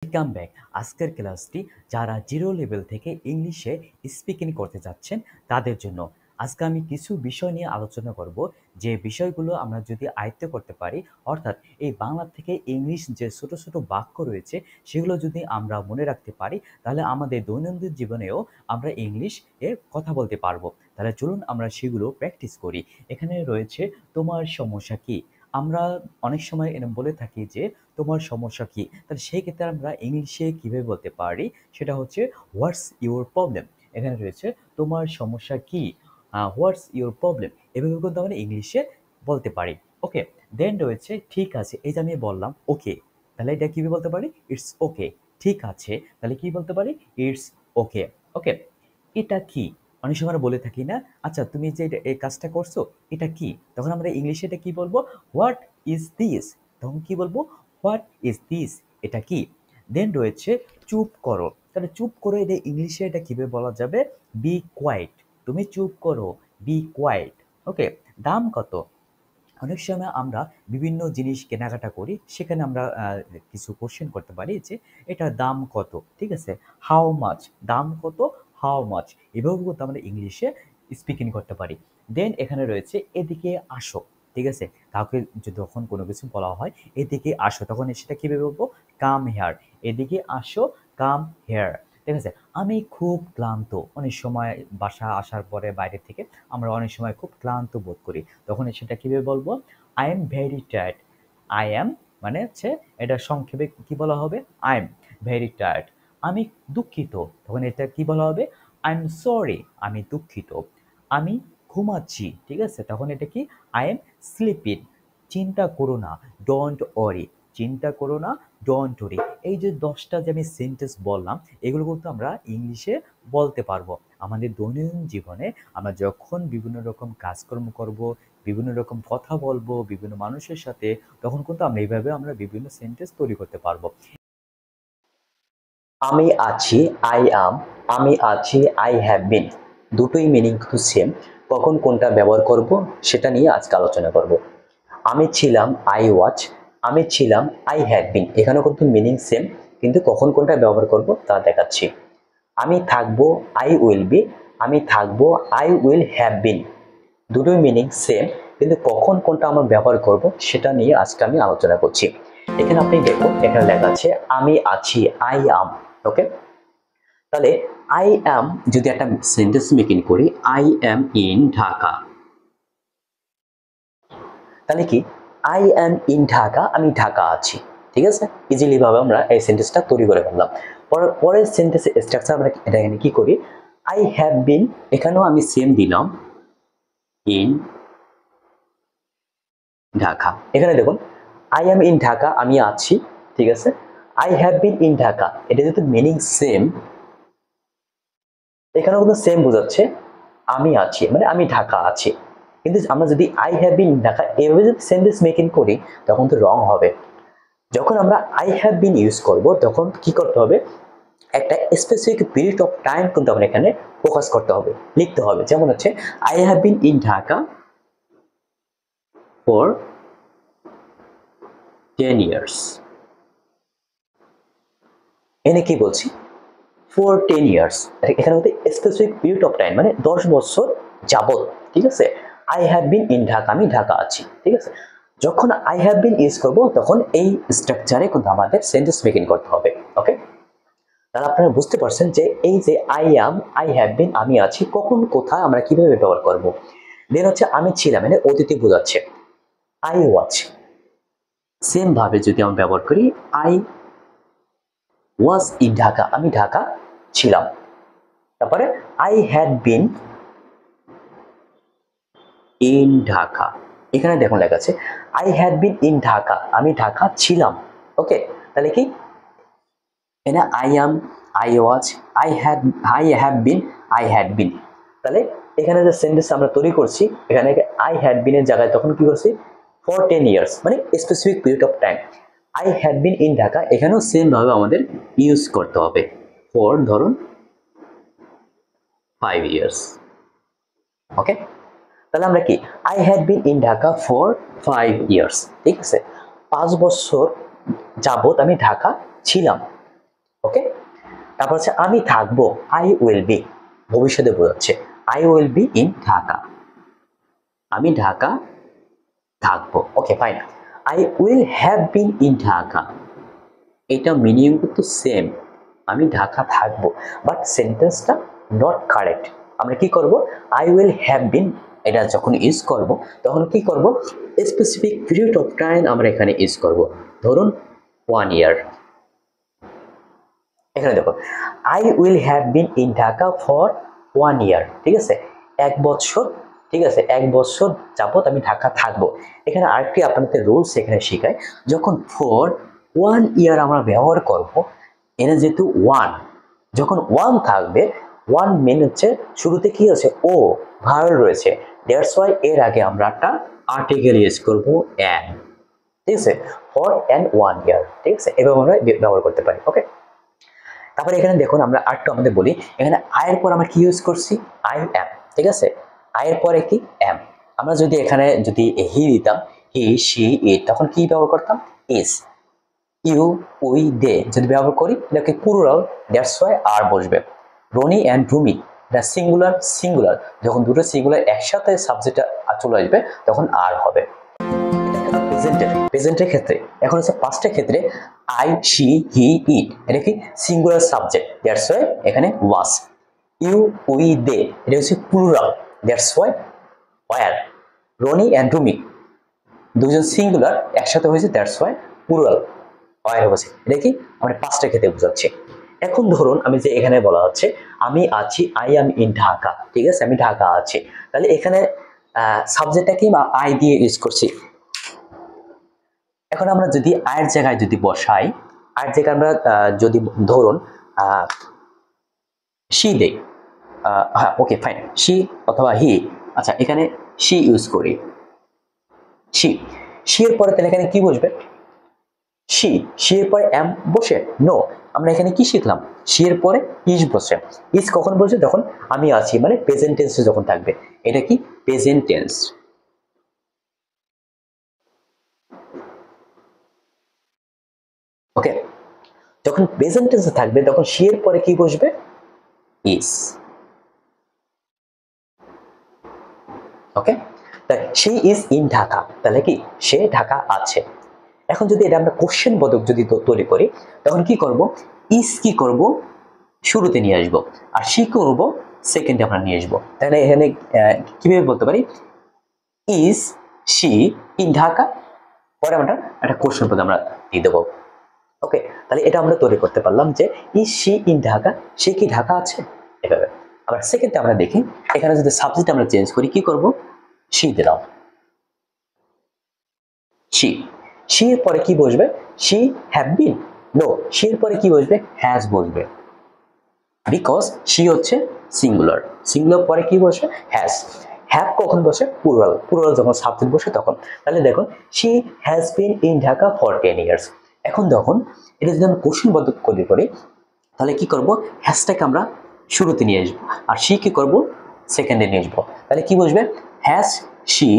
Welcome back. আজকের ক্লাসটি যারা জিরো লেভেল থেকে ইংলিশে স্পিকিং করতে যাচ্ছেন তাদের জন্য। আজকে আমি কিছু বিষয় নিয়ে আলোচনা করব, যে বিষয়গুলো আমরা যদি আয়ত্ত করতে পারি, অর্থাৎ এই বাংলা থেকে ইংলিশ যে ছোট ছোট বাক্য রয়েছে সেগুলো যদি আমরা মনে রাখতে পারি, তাহলে আমাদের দৈনন্দিন জীবনেও আমরা ইংলিশ এ কথা বলতে পারবো। তাহলে চলুন আমরা সেগুলো প্র্যাকটিস করি। এখানে রয়েছে তোমার সমস্যা কি। আমরা অনেক সময় এরকম বলে থাকি যে তোমার সমস্যা কি, তাহলে সেই ক্ষেত্রে আমরা ইংলিশে কিভাবে বলতে পারি, সেটা হচ্ছে হোয়াটস ইউর প্রবলেম। এখানে রয়েছে তোমার সমস্যা কি, হোয়াটস ইউর প্রবলেম, এভাবে কিন্তু আমরা ইংলিশে বলতে পারি। ওকে, দেন রয়েছে ঠিক আছে। এই যে আমি বললাম ওকে, তাহলে এটা কিভাবে বলতে পারি, ইটস ওকে। ঠিক আছে, তাহলে কি বলতে পারি, ইটস ওকে। ওকে, এটা কি, অনেক সময় আমরা বলে থাকি না, আচ্ছা তুমি যে এই কাজটা করছো এটা কি, তখন আমরা ইংলিশে এটা কি বলবো, হোয়াট ইজ দিস। তখন কি বলবো, হোয়াট ইজ দিস, এটা কি। দেন রয়েছে চুপ করো, তাহলে চুপ করো এটা ইংলিশে এটা কিভাবে বলা যাবে, বি কোয়াইট। তুমি চুপ করো, বি কোয়াইট। ওকে, দাম কত। অনেক সময় আমরা বিভিন্ন জিনিস কেনাকাটা করি, সেখানে আমরা কিছু কোশ্চেন করতে পারি যে এটার দাম কত, ঠিক আছে, হাউ মাচ, দাম কত, হাউ মাচ। এভাবে কিন্তু আমরা ইংলিশে স্পিকিং করতে পারি। দেন এখানে রয়েছে এদিকে আসো, ঠিক আছে। কাউকে যদি যখন কোনো কিছু বলা হয় এদিকে আসো, তখন সেটা কিভাবে বলবো, কাম হেয়ার। এদিকে আসো, কাম হেয়ার, ঠিক আছে। আমি খুব ক্লান্ত, অনেক সময় বাসা আসার পরে বাইরে থেকে আমরা অনেক সময় খুব ক্লান্ত বোধ করি, তখন সেটা কিভাবে বলবো, I am very tired. I am মানে হচ্ছে এটা সংক্ষেপে কি বলা হবে, আই এম ভেরি টায়ার্ড। আমি দুঃখিত, তখন এটা কি বলা হবে, আই এম সরি, আমি দুঃখিত। আমি ঘুমাচ্ছি, ঠিক আছে, তখন এটা কি, আই এম স্লিপিং। চিন্তা করো না, ডোন্ট ওয়ারি, চিন্তা করো না, ডোন্ট ওয়ারি। এই যে 10টা যে আমি সেন্টেন্স বললাম, এগুলো কিন্তু আমরা ইংলিশে বলতে পারবো। আমাদের দৈনন্দিন জীবনে আমরা যখন বিভিন্ন রকম কাজকর্ম করব, বিভিন্ন রকম কথা বলবো বিভিন্ন মানুষের সাথে, তখন কিন্তু আমরা এইভাবে আমরা বিভিন্ন সেন্টেন্স তৈরি করতে পারবো। আমি আছি, আই অ্যাম, আমি আছি, আই হ্যাভ বিন, দুটোই মিনিং কিন্তু সেম। কখন কোনটা ব্যবহার করব সেটা নিয়ে আজকে আলোচনা করব। আমি ছিলাম, আই ওয়াচ, আমি ছিলাম, আই হ্যাড বিন, এখানেও কিন্তু মিনিং সেম, কিন্তু কখন কোনটা ব্যবহার করব তা দেখাচ্ছি। আমি থাকবো, আই উইল বি, আমি থাকবো, আই উইল হ্যাভ বিন, দুটোই মিনিং সেম, কিন্তু কখন কোনটা আমরা ব্যবহার করব সেটা নিয়ে আজকে আমি আলোচনা করছি। এখানে আপনি দেখুন, এখানে লেখা আছে আমি আছি, আই অ্যাম। ওকে, তাহলে আই অ্যাম যদি একটা সেন্টেন্স মেকিং করি, আই অ্যাম ইন ঢাকা, তাহলে কি, আই অ্যাম ইন ঢাকা, আমি ঢাকা আছি, ঠিক আছে। ইজিলি ভাবে আমরা এই সেন্টেন্সটা তৈরি করে ফেললাম। পরের সেন্টেন্সের স্ট্রাকচার আমরা এটা এখানে কি করি, আই হ্যাভ বিন, এখানেও আমি সেম দিলাম, ইন ঢাকা। এখানে দেখুন, আই অ্যাম ইন ঢাকা, আমি আছি, ঠিক আছে। I have been in Dhaka, এটা যেহেতু মিনিং সেম, এখানেও কিন্তু সেম বোঝাচ্ছে, আমি আছি মানে আমি ঢাকা আছি। কিন্তু আমরা যদি আই হ্যাভ বিন ঢাকা এভাবে যদি সেন্টেন্স মেকিং করি, তখন তো রং হবে। যখন আমরা আই হ্যাভ বিন ইউজ করব, তখন কি করতে হবে, একটা স্পেসিফিক পিরিয়ড অফ টাইম কিন্তু আমরা এখানে ফোকাস করতে হবে, লিখতে হবে। যেমন হচ্ছে, I have been in Dhaka for 10 years. এনে কি বলছি, ফর 10 ইয়ার্স, এখানে হতে স্পেসিফিক পিরিয়ড অফ টাইম মানে 10 বছর যাবত, ঠিক আছে। I have been in Dhaka, আমি ঢাকা আছি, ঠিক আছে। যখন আই হ্যাভ বিন ইউজ করব, তখন এই স্ট্রাকচারে কিন্তু আমাদের সেন্টেন্স মেকিং করতে হবে। ওকে, তাহলে আপনারা বুঝতে পারছেন যে এই যে I am, I have been, আমি আছি, কখন কোথায় আমরা কিভাবে ব্যবহার করব। দেন হচ্ছে আমি ছিলাম, মানে অতীতে বোঝাচ্ছে, আই ওয়াচ। সেম ভাবে যদি আমরা ব্যবহার করি, আই ওয়াজ ইন ঢাকা, আমি ঢাকা ছিলাম। তারপরে I had been in Dhaka, এখানে দেখুন লেখা আছে I had been in Dhaka, আমি ঢাকা ছিলাম। ওকে, তাহলে কি, এখানে I am, I was, I have been, I had been. তাহলে এখানে যে সেন্টেন্স আমরা তৈরি করছি, এখানে আই হ্যাড বিন এর জায়গায় তখন কি করছি, ফর 10 ইয়ার্স মানে specific period of time. I had been in Dhaka, এখানেও সেম ভাবে আমাদের ইউজ করতে হবে, ফর ধরুন 5 ইয়ার্স। ওকে, তাহলে আমরা কি, I had been in Dhaka for 5 years, ঠিক আছে, 5 বছর যাবত আমি ঢাকা ছিলাম। তারপর হচ্ছে আমি থাকবো, আই উইল বি, ভবিষ্যতে বোঝাচ্ছে, I will be in Dhaka, আমি ঢাকা থাকবো। Okay fine. I will have been in Dhaka, এটা মিনিং কিন্তু সেম, আমি ঢাকা থাকবো, বাট সেন্টেন্সটা নট কারেক্ট। আমরা কি করব, আই উইল হ্যাভ বিন এটা যখন ইউজ করব তখন কি করব, স্পেসিফিক পিরিয়ড অফ টাইম আমরা এখানে ইউজ করব। ধরুন 1 ইয়ার, এখানে দেখো I will have been in Dhaka for 1 ইয়ার, ঠিক আছে, 1 বছর, ঠিক আছে, 1 বছর যাবত আমি ঢাকা থাকবো। এখানে আরেকটি আপনাদের রুলস এখানে শেখায়, যখন ফর 1 ইয়ার আমরা ব্যবহার করব, এখানে যেহেতু ওয়ান, যখন ওয়ান থাকবে, ওয়ান মেন হচ্ছে শুরুতে কি আছে, ও ভার্ব রয়েছে, দ্যাটস ওয়াই এর আগে আমরা একটা আর্টিকেল ইউজ করব অ্যান, ঠিক আছে, ফর অ্যান 1 ইয়ার, ঠিক আছে, এভাবে আমরা ব্যবহার করতে পারি। ওকে, তারপরে এখানে দেখুন আমরা আরেকটু আমাদের বলি, এখানে আয়ের পর আমরা কি ইউজ করছি, আই অ্যাম, ঠিক আছে, আয়ের পরে কি অ্যাম, আমরা যদি এখানে যদি হি দিতাম, হি শি ইট, তখন কি ব্যবহার করতাম, ইজ, ইউ উই দে যদি ব্যবহার করি এটাকে প্লুরাল, দ্যাটস ওয়াই আর বসবে। রনি অ্যান্ড রুমি, এটা সিঙ্গুলার, সিঙ্গুলার যখন দুটো সিঙ্গুলার একসাথে সাবজেক্টটা চলে আসবে তখন আর হবে। প্রেজেন্টের ক্ষেত্রে, এখন হচ্ছে পাস্টের ক্ষেত্রে আই শি হি ইট, এটা কি সিঙ্গুলার সাবজেক্ট, দ্যাটস ওয়াই এখানে ওয়াজ। ইউ উই দে, এটা হচ্ছে plural, that's why were. Rony and Rumi দুজন সিঙ্গুলার একসাথে হয়েছে, দ্যাটস ওয়াই প্লুরাল ওয়ার হয়েছে। এটা কি আমরা পাস্টের ক্ষেত্রে বোঝাচ্ছি। এখন ধরুন আমি যে এখানে বলা হচ্ছে আমি আছি, আই অ্যাম ইন ঢাকা, ঠিক আছে, আমি ঢাকা আছি, তাহলে এখানে সাবজেক্টটা কি আই দিয়ে ইউজ করছি। এখন আমরা যদি আয়ের জায়গায় যদি বসাই, আয়ের জায়গায় আমরা যদি ধরুন শি দেই, হ্যাঁ ওকে ফাইন, শি অথবা হি, আচ্ছা এখানে শি ইউজ করি, শি, শি এর পরে তাহলে এখানে কি বসবে, শি, শি এর পরে এম বসে, নো, আমরা এখানে কি শিখলাম, শি এর পরে ইজ বসে, ইজ কখন বসে, যখন আমি আছি, মানে প্রেজেন্ট টেন্সে যখন থাকবে, এটা কি প্রেজেন্ট টেন্স। ওকে, যখন প্রেজেন্ট টেন্সে থাকবে তখন শি এর পরে কি বসবে, is. Okay, she is in Dhaka, তাহলে কি সে ঢাকা আছে। এখন যদি এটা আমরা কোশ্চেন বোধক যদি তৈরি করি তখন কি করব, ইজ কি করব শুরুতে নিয়ে আসবো, আর শি করব সেকেন্ডে আমরা নিয়ে আসবো। তাহলে এখানে কিভাবে বলতে পারি, ইজ শি ইন ঢাকা, পরে আমরা একটা কোশ্চেন পদ আমরা দিয়ে দেবো। ওকে, তাহলে এটা আমরা তৈরি করতে পারলাম যে ইজ শি ইন ঢাকা, সে কি ঢাকা আছে, এভাবে। আবার সেকেন্ডে আমরা দেখি, এখানে যদি সাবজেক্ট আমরা চেঞ্জ করি, কি করব, শি দিলাম, শি, শি এর পরে কি বসবে, she have been, no, she এর পরে কি বসবে, হ্যাজ বসবে, বিকজ শি হচ্ছে সিঙ্গুলার, সিঙ্গুলার পরে কি বসে, হ্যাজ। হ্যাভ কখন বসে, প্লুরাল, প্লুরাল যখন সাবজেক্ট বসে তখন। তাহলে দেখুন she has been in Dhaka for 10 years. এখন দেখুন এটা যদি আমি কোশ্চেন পদ্ধতি করি তাহলে কি করব, হ্যাজটাকে আমরা শুরুতে নিয়ে আসবো, আর শি কি করব সেকেন্ডে নিয়ে আসবো। তাহলে কি বসবে, has she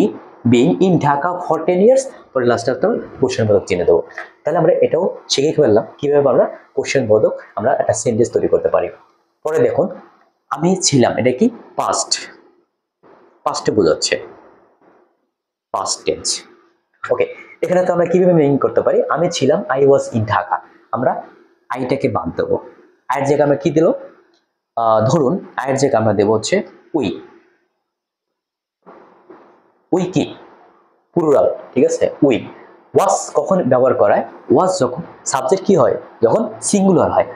been in Dhaka for 10 years, পরে লাস্টে একটা কোশ্চেন পদক চিনে দেবো। তাহলে আমরা এটাও শিখে ফেললাম কিভাবে আমরা কোশ্চেন পদক আমরা একটা সেন্টেন্স তৈরি করতে পারি। পরে দেখুন আমি ছিলাম, এটা কি পাস্ট, পাস্টে বোঝাচ্ছে, পাস্ট টেন্স। ওকে, এখানে তো আমরা কিভাবে মিনিং করতে পারি, আমি ছিলাম, আই ওয়াজ ইন ঢাকা, আমরা আইটাকে বাদ দেবো, আয়ের জায়গায় আমরা কি দিল, ধরুন আয়ের জায়গায় আমরা দেবো হচ্ছে উই, উই কি প্লুরাল, ঠিক আছে, উই। ওয়াজ কখন ব্যবহার করায়, ওয়াজ যখন সাবজেক্ট কি হয়, যখন সিঙ্গুলার হয়,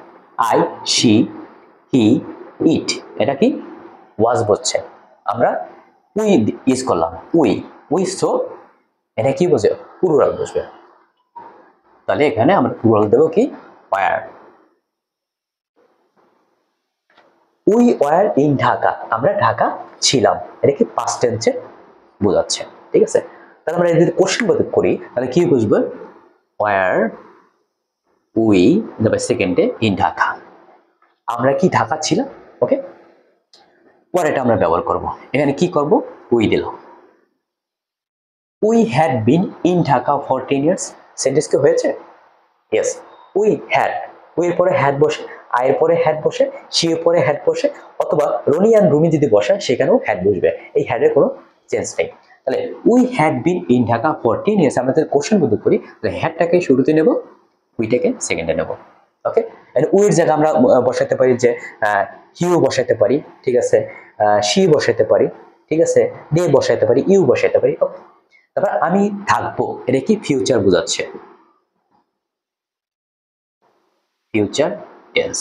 আই শি হি ইট, এটা কি ওয়াজ বলছে, আমরা উই ইউজ করলাম, উই, উই, সো এটা কি বসে, প্লুরাল বসবে। তাহলে এখানে আমরা প্লুরাল দেবো কি, were. We were in Dhaka, আমরা ঢাকা ছিলাম, এটা কি পাস্ট টেন্সে বোঝাচ্ছে, ঠিক আছে। তাহলে আমরা যদি কোশ্চেন পদ্ধতি করি তাহলে কি বুঝবো, ওয়ার উই তারপর সেকেন্ডে ইন ঢাকা, আমরা কি ঢাকা ছিলাম। ওকে, পরে এটা আমরা ব্যবহার করব, এখানে কি করব, উই দিলাম, we had been in Dhaka for 10 years, sentence কি হয়েছে, ইয়েস, উই হ্যাড, উই এর পরে হ্যাড বসে, আয়ের পরে হ্যাড বসে, সি এর পরে হ্যাড বসে, অথবা রনি আর রুমি যদি বসে সেখানেও হ্যাড বসবে, এই হ্যাডের কোনো চেঞ্জ নেই। তাহলে we had been in Dhaka for 10 years, আমরা কোশ্চেন বলতে করি তাহলে হ্যাডটাকে শুরুতে নেব, উইটাকে সেকেন্ডে নেব। ওকে, উইয়ের জায়গায় আমরা বসাতে পারি যে হিউ বসাতে পারি, ঠিক আছে, শি বসাতে পারি, ঠিক আছে, দে বসাতে পারি, ইউ বসাতে পারি। ওকে, তারপর আমি থাকবো, এটা কি ফিউচার বোঝাচ্ছে, ফিউচার টেন্স।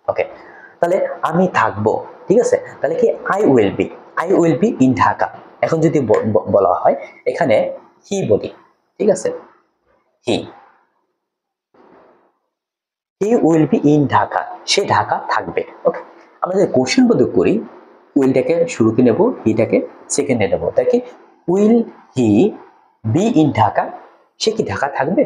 ওকে, তাহলে আমি থাকবো, ঠিক আছে, তাহলে কি I will be in Dhaka. এখন যদি বলা হয় এখানে হি বলি, ঠিক আছে, he will be in Dhaka, সে ঢাকা থাকবে। ওকে, আমরা যদি কোশ্চেন বোধ করি উইলটাকে শুরুতে নেব, হিটাকে সেকেন্ডে নেব, তাই কি will he be in Dhaka, সে কি ঢাকা থাকবে?